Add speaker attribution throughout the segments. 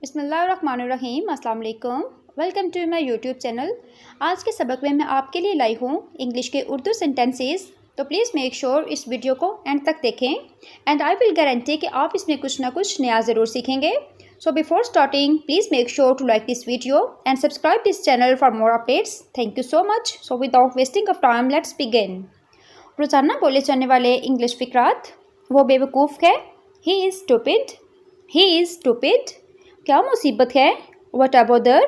Speaker 1: बिस्मिल्लाहिर्रहमानिर्रहीम। अस्सलाम वालेकुम। Welcome to my YouTube channel. आज के सबक में मैं आपके लिए लाई हूँ इंग्लिश के उर्दू सेंटेंसेस। तो प्लीज़ मेक श्योर इस वीडियो को एंड तक देखें एंड आई विल गारंटी कि आप इसमें कुछ ना कुछ नया ज़रूर सीखेंगे। So before starting please make sure to like this video and subscribe this channel for more updates. Thank you so much. So without wasting of time let's begin. रोज़ाना बोले जाने वाले इंग्लिश फिक्रात। वो बेवकूफ़ है, he is stupid, he is stupid. क्या मुसीबत है, what a bother,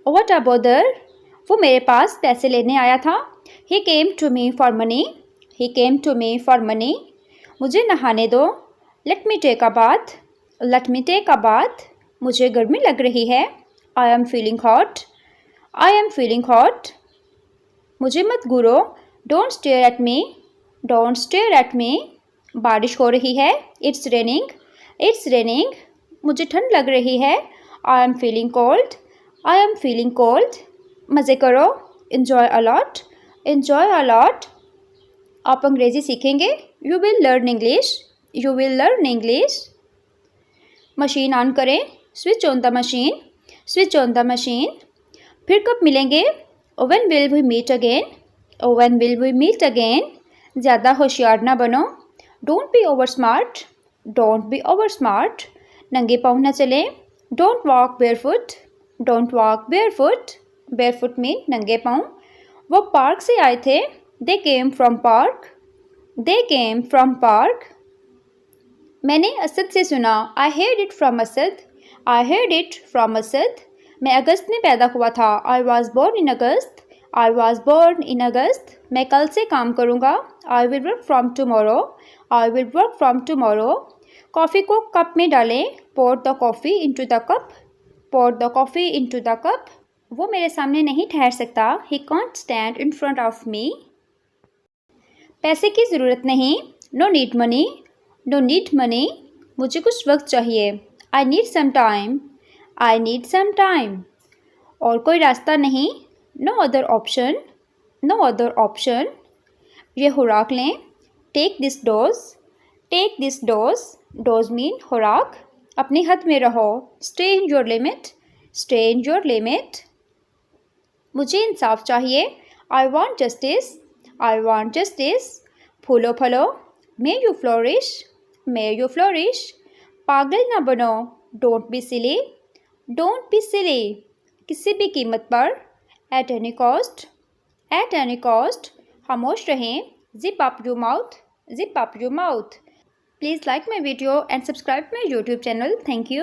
Speaker 1: what a bother. वो मेरे पास पैसे लेने आया था, he came to me for money, he came to me for money. मुझे नहाने दो, let me take a bath, let me take a bath. मुझे गर्मी लग रही है, I am feeling hot, I am feeling hot. मुझे मत घूरो, don't stare at me, don't stare at me. बारिश हो रही है, इट्स रेनिंग, इट्स रेनिंग। मुझे ठंड लग रही है, I am feeling cold, I am feeling cold. मज़े करो, इन्जॉय अलॉट, इन्जॉय अलॉट। आप अंग्रेज़ी सीखेंगे, you will learn English, you will learn English. Machine on करें, switch on the machine, switch on the machine. फिर कब मिलेंगे, when will we meet again, when will we meet again. ज़्यादा होशियार ना बनो, don't be over smart, don't be over smart. नंगे पाँव न चलें, don't walk barefoot, don't walk barefoot. Barefoot mean नंगे पाँव। वो पार्क से आए थे, they came from park, they came from park. मैंने असद से सुना, I heard it from Asad, I heard it from Asad. मैं अगस्त में पैदा हुआ था, I was born in August, I was born in August. मैं कल से काम करूँगा, I will work from tomorrow, I will work from tomorrow. Coffee को कप में डालें, pour the coffee into the cup, pour the coffee into the cup. वो मेरे सामने नहीं ठहर सकता, he can't stand in front of me. पैसे की ज़रूरत नहीं, no need money, no need money. मुझे कुछ वक्त चाहिए, I need some time, I need some time. और कोई रास्ता नहीं, no other option, no other option. ये खुराक लें, take this dose, take this dose. Dose mean खुराक। अपने हद में रहो, stay in your limit, stay in your limit. मुझे इंसाफ चाहिए, I want justice, I want justice. फूलो फलो, may you flourish, may you flourish. पागल ना बनो, don't be silly, don't be silly. किसी भी कीमत पर, at any cost, at any cost. खामोश रहें, zip up your mouth, zip up your mouth. Please like my video and subscribe my YouTube channel. Thank you.